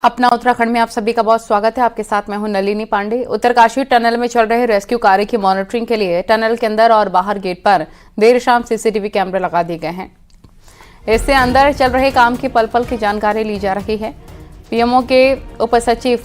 अपना उत्तराखंड में आप सभी का बहुत स्वागत है। आपके साथ मैं हूं नलिनी पांडे। उत्तरकाशी टनल में चल रहे रेस्क्यू कार्य की मॉनिटरिंग के लिए टनल के अंदर और बाहर गेट पर देर शाम सीसीटीवी कैमरे लगा दिए गए हैं। इससे अंदर चल रहे काम की पल पल की जानकारी ली जा रही है। पीएमओ के उप सचिव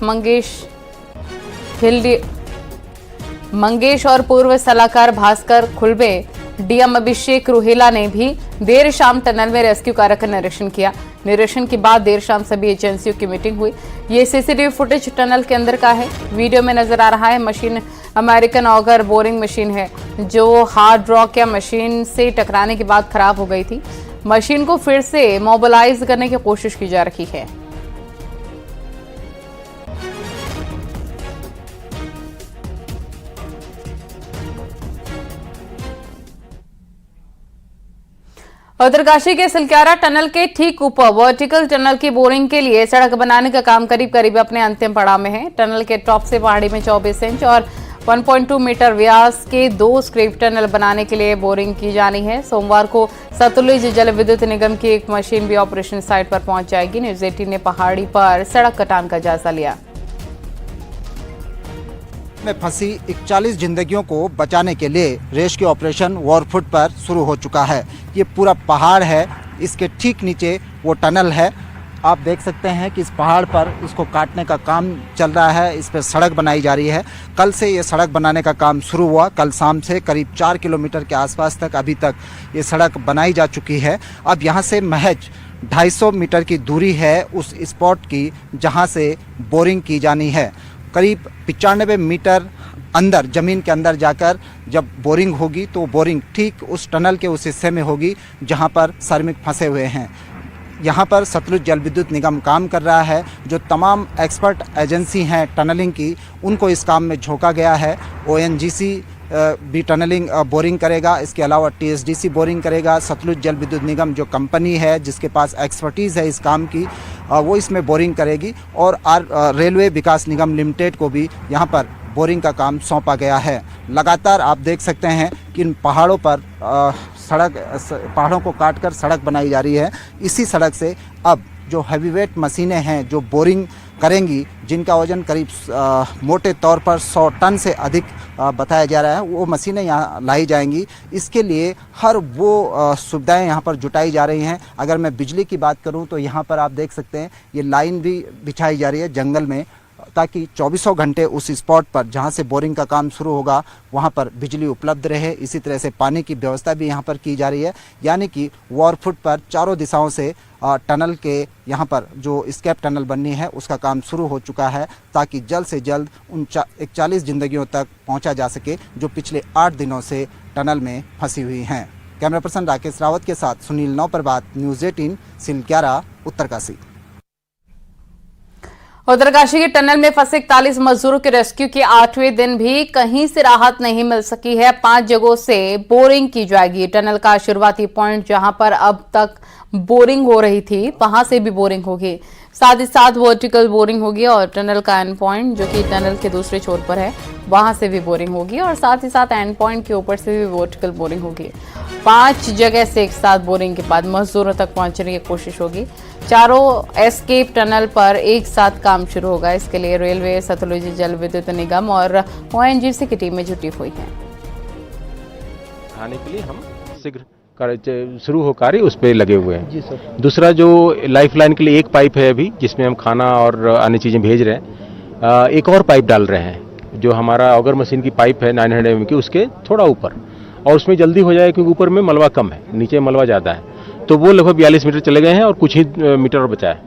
मंगेश और पूर्व सलाहकार भास्कर खुलबे, डीएम अभिषेक रुहेला ने भी देर शाम टनल में रेस्क्यू कार्य का निरीक्षण किया। निरीक्षण के बाद देर शाम सभी एजेंसियों की मीटिंग हुई। ये सीसीटीवी फुटेज टनल के अंदर का है। वीडियो में नजर आ रहा है machine American auger boring machine है, जो हार्ड रॉक या मशीन से टकराने के बाद खराब हो गई थी। मशीन को फिर से मोबिलाइज करने की कोशिश की जा रही है। उत्तरकाशी के सिलक्यारा टनल के ठीक ऊपर वर्टिकल टनल की बोरिंग के लिए सड़क बनाने का काम करीब अपने अंतिम पड़ाव में है। टनल के टॉप से पहाड़ी में 24 इंच और 1.2 मीटर व्यास के 2 स्क्रीप टनल बनाने के लिए बोरिंग की जानी है। सोमवार को सतलुज जल विद्युत निगम की एक मशीन भी ऑपरेशन साइट पर पहुंच जाएगी। न्यूज 18 ने पहाड़ी पर सड़क कटान का जायजा लिया। में फंसी 41 जिंदगियों को बचाने के लिए रेस्क्यू ऑपरेशन वॉरफुट पर शुरू हो चुका है। ये पूरा पहाड़ है, इसके ठीक नीचे वो टनल है। आप देख सकते हैं कि इस पहाड़ पर इसको काटने का काम चल रहा है। इस पर सड़क बनाई जा रही है। कल से ये सड़क बनाने का काम शुरू हुआ। कल शाम से करीब 4 किलोमीटर के आसपास तक अभी तक ये सड़क बनाई जा चुकी है। अब यहाँ से महज 250 मीटर की दूरी है उस स्पॉट की जहाँ से बोरिंग की जानी है। करीब 95 मीटर अंदर ज़मीन के अंदर जाकर जब बोरिंग होगी तो बोरिंग ठीक उस टनल के उस हिस्से में होगी जहां पर श्रमिक फंसे हुए हैं। यहां पर सतलुज जल विद्युत निगम काम कर रहा है। जो तमाम एक्सपर्ट एजेंसी हैं टनलिंग की, उनको इस काम में झोंका गया है। ओएनजीसी भी टनलिंग बोरिंग करेगा। इसके अलावा टीएसडीसी बोरिंग करेगा। सतलुज जल विद्युत निगम जो कंपनी है जिसके पास एक्सपर्टीज़ है इस काम की, वो इसमें बोरिंग करेगी। और रेलवे विकास निगम लिमिटेड को भी यहाँ पर बोरिंग का काम सौंपा गया है। लगातार आप देख सकते हैं कि इन पहाड़ों पर पहाड़ों को काटकर सड़क बनाई जा रही है। इसी सड़क से अब जो हैवीवेट मशीनें हैं जो बोरिंग करेंगी, जिनका वजन करीब मोटे तौर पर 100 टन से अधिक बताया जा रहा है, वो मशीनें यहाँ लाई जाएंगी। इसके लिए हर वो सुविधाएं यहाँ पर जुटाई जा रही हैं। अगर मैं बिजली की बात करूँ तो यहाँ पर आप देख सकते हैं ये लाइन भी बिछाई जा रही है जंगल में, ताकि 24 घंटे उस स्पॉट पर जहाँ से बोरिंग का काम शुरू होगा वहाँ पर बिजली उपलब्ध रहे। इसी तरह से पानी की व्यवस्था भी यहाँ पर की जा रही है। यानी कि वॉरफुट पर चारों दिशाओं से टनल के यहाँ पर जो स्केप टनल बननी है उसका काम शुरू हो चुका है, ताकि जल्द से जल्द उन 41 जिंदगियों तक पहुँचा जा सके जो पिछले 8 दिनों से टनल में फंसी हुई हैं। कैमरा पर्सन राकेश रावत के साथ सुनील नौप्रभात, न्यूज़ 18, सिलक्यारा, उत्तरकाशी। उत्तरकाशी के टनल में फंसे 41 मजदूरों के रेस्क्यू के 8वें दिन भी कहीं से राहत नहीं मिल सकी है। 5 जगहों से बोरिंग की जाएगी। टनल का शुरुआती पॉइंट जहां पर अब तक बोरिंग हो रही थी, वहां से भी बोरिंग होगी। साथ ही साथ वर्टिकल बोरिंग होगी और टनल का एंड पॉइंट जो कि टनल के दूसरे छोर पर है, वहां से भी बोरिंग होगी और साथ ही साथ एंड पॉइंट के ऊपर से भी वर्टिकल बोरिंग होगी। 5 जगह से एक साथ बोरिंग के बाद मजदूरों तक पहुंचने की कोशिश होगी। चारों एस्केप टनल पर एक साथ काम शुरू होगा। इसके लिए रेलवे, सतलुज जल विद्युत निगम और ओएनजीसी की टीमें जुटी हुई हैं। आने के लिए हम शीघ्र शुरू हो कार्य उस पर लगे हुए हैं। जी सर। दूसरा जो लाइफ लाइन के लिए एक पाइप है अभी, जिसमें हम खाना और अन्य चीज़ें भेज रहे हैं। एक और पाइप डाल रहे हैं जो हमारा ऑगर मशीन की पाइप है 900 mm की, उसके थोड़ा ऊपर, और उसमें जल्दी हो जाए क्योंकि ऊपर में मलबा कम है, नीचे मलबा ज़्यादा है। तो वो लगभग 42 मीटर चले गए हैं और कुछ ही मीटर और बचा है,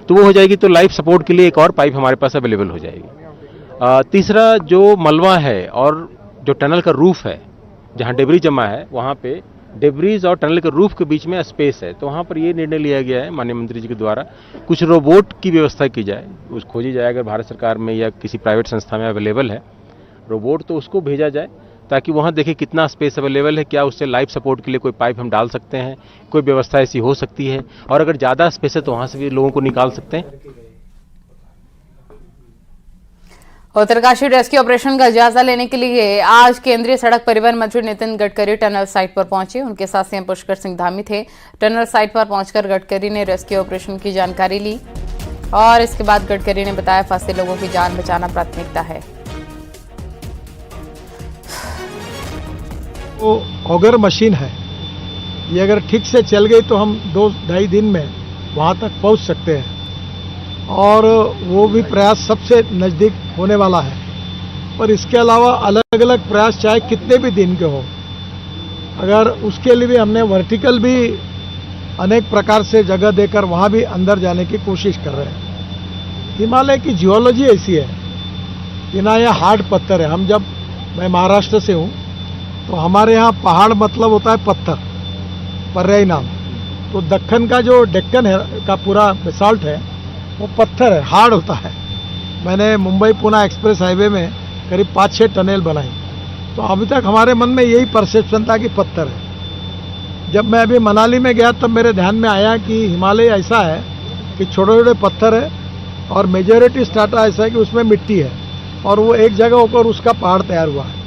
तो वो हो जाएगी। तो लाइफ सपोर्ट के लिए एक और पाइप हमारे पास अवेलेबल हो जाएगी। तीसरा जो मलबा है और जो टनल का रूफ है, जहाँ डेबरी जमा है, वहाँ पे डेबरीज और टनल के रूफ के बीच में स्पेस है। तो वहाँ पर ये निर्णय लिया गया है माननीय मंत्री जी के द्वारा, कुछ रोबोट की व्यवस्था की जाए, उस खोजी जाए। अगर भारत सरकार में या किसी प्राइवेट संस्था में अवेलेबल है रोबोट तो उसको भेजा जाए, ताकि वहाँ देखें कितना स्पेस अवेलेबल है, क्या उससे लाइफ सपोर्ट के लिए कोई पाइप हम डाल सकते हैं, कोई व्यवस्था ऐसी हो सकती है, और अगर ज़्यादा स्पेस है तो वहाँ से भी लोगों को निकाल सकते हैं। उत्तरकाशी रेस्क्यू ऑपरेशन का जायजा लेने के लिए आज केंद्रीय सड़क परिवहन मंत्री नितिन गडकरी टनल साइट पर पहुंचे। उनके साथ सीएम पुष्कर सिंह धामी थे। टनल साइट पर पहुंचकर गडकरी ने रेस्क्यू ऑपरेशन की जानकारी ली। और इसके बाद गडकरी ने बताया फंसे लोगों की जान बचाना प्राथमिकता है। वो ऑगर मशीन है, ये अगर ठीक से चल गई तो हम 2-2.5 दिन में वहाँ तक पहुँच सकते हैं और वो भी प्रयास सबसे नज़दीक होने वाला है। पर इसके अलावा अलग अलग प्रयास चाहे कितने भी दिन के हो, अगर उसके लिए भी हमने वर्टिकल भी अनेक प्रकार से जगह देकर वहाँ भी अंदर जाने की कोशिश कर रहे हैं। हिमालय की जियोलॉजी ऐसी है कि ना ये हार्ड पत्थर है। मैं महाराष्ट्र से हूँ तो हमारे यहाँ पहाड़ मतलब होता है पत्थर, पर्यायी नाम। तो दक्कन का जो डेक्कन है का पूरा बेसाल्ट है वो पत्थर है, हार्ड होता है। मैंने मुंबई पुणे एक्सप्रेस हाईवे में करीब 5-6 टनल बनाई, तो अभी तक हमारे मन में यही परसेप्शन था कि पत्थर है। जब मैं अभी मनाली में गया तब मेरे ध्यान में आया कि हिमालय ऐसा है कि छोटे छोटे पत्थर है और मेजॉरिटी स्ट्राटा ऐसा है कि उसमें मिट्टी है और वो एक जगह होकर उसका पहाड़ तैयार हुआ है।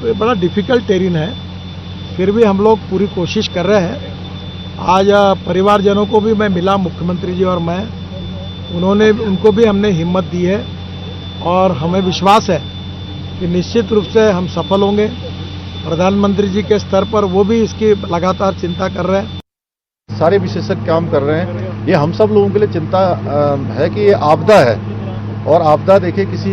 तो ये बड़ा डिफिकल्ट टेरिन है, फिर भी हम लोग पूरी कोशिश कर रहे हैं। आज परिवारजनों को भी मैं मिला, मुख्यमंत्री जी और मैं, उनको भी हमने हिम्मत दी है और हमें विश्वास है कि निश्चित रूप से हम सफल होंगे। प्रधानमंत्री जी के स्तर पर वो भी इसकी लगातार चिंता कर रहे हैं। सारे विशेषज्ञ काम कर रहे हैं। ये हम सब लोगों के लिए चिंता है कि ये आपदा है और आपदा देखिए किसी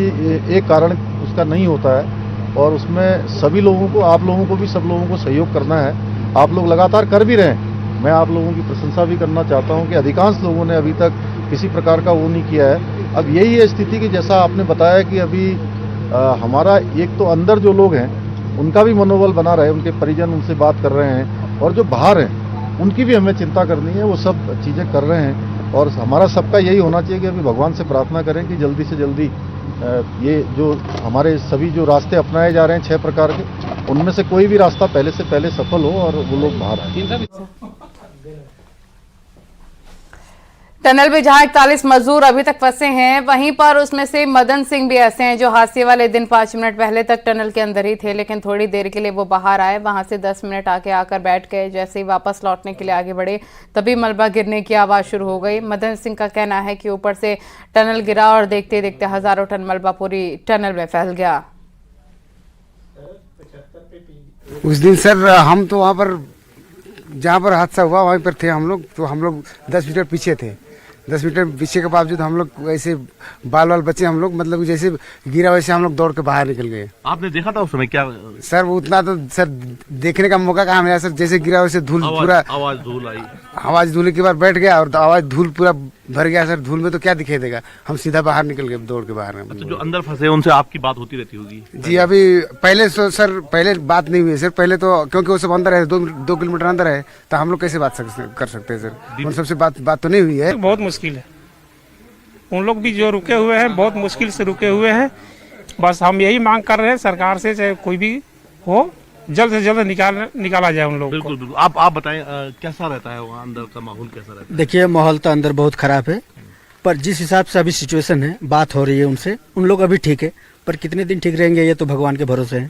एक कारण उसका नहीं होता है और उसमें सभी लोगों को, आप लोगों को भी, सब लोगों को सहयोग करना है। आप लोग लगातार कर भी रहे हैं। मैं आप लोगों की प्रशंसा भी करना चाहता हूं कि अधिकांश लोगों ने अभी तक किसी प्रकार का वो नहीं किया है। अब यही है स्थिति कि जैसा आपने बताया कि अभी हमारा एक तो अंदर जो लोग हैं उनका भी मनोबल बना रहे, उनके परिजन उनसे बात कर रहे हैं और जो बाहर हैं उनकी भी हमें चिंता करनी है, वो सब चीज़ें कर रहे हैं। और हमारा सबका यही होना चाहिए कि अभी भगवान से प्रार्थना करें कि जल्दी से जल्दी ये जो हमारे सभी जो रास्ते अपनाए जा रहे हैं 6 प्रकार के, उनमें से कोई भी रास्ता पहले से पहले सफल हो और वो लोग बाहर आए। टनल में जहां 41 मजदूर अभी तक फंसे हैं, वहीं पर उसमें से मदन सिंह भी ऐसे हैं जो हादसे वाले दिन 5 मिनट पहले तक टनल के अंदर ही थे, लेकिन थोड़ी देर के लिए वो बाहर आए, वहां से 10 मिनट आके आकर बैठ गए। जैसे ही वापस लौटने के लिए आगे बढ़े तभी मलबा गिरने की आवाज शुरू हो गई। मदन सिंह का कहना है कि ऊपर से टनल गिरा और देखते देखते हजारों टन मलबा पूरी टनल में फैल गया। उस दिन सर हम तो वहाँ पर जहाँ पर हादसा हुआ वहीं पर थे हम लोग, तो हम लोग 10 मीटर पीछे थे। 10 मीटर पीछे के बावजूद हम लोग वैसे बाल बचे, हम लोग मतलब जैसे गिरा वैसे हम लोग दौड़ के बाहर निकल गए। आपने देखा था उस समय क्या? सर वो उतना तो सर देखने का मौका कहाँ मिला सर, जैसे गिरा वैसे धूल पूरा आवाज धूल आई, आवाज धूल के बाद बैठ गया और आवाज धूल पूरा भर गया सर। धूल में तो क्या दिखाई देगा, हम सीधा बाहर निकल गए दौड़ के बाहर। तो जो अंदर फंसे उनसे आपकी बात होती रहती होगी? जी अभी पहले सर पहले बात नहीं हुई सर, पहले तो क्योंकि वो सब अंदर है, 2 किलोमीटर अंदर है, तो हम लोग कैसे बात कर सकते हैं सर? उन सबसे बात तो नहीं हुई है। बहुत मुश्किल है, उन लोग भी जो रुके हुए हैं बहुत मुश्किल से रुके हुए हैं। बस हम यही मांग कर रहे हैं सरकार से, चाहे कोई भी हो, जल्द से जल्द निकाला जाए उन लोग। बिल्कुल बिल्कुल। आप बताएं कैसा रहता है वहाँ अंदर का माहौल, कैसा रहता है? देखिए माहौल तो अंदर बहुत खराब है, पर जिस हिसाब से अभी सिचुएशन है, बात हो रही है उनसे, उन लोग अभी ठीक है, पर कितने दिन ठीक रहेंगे ये तो भगवान के भरोसे है।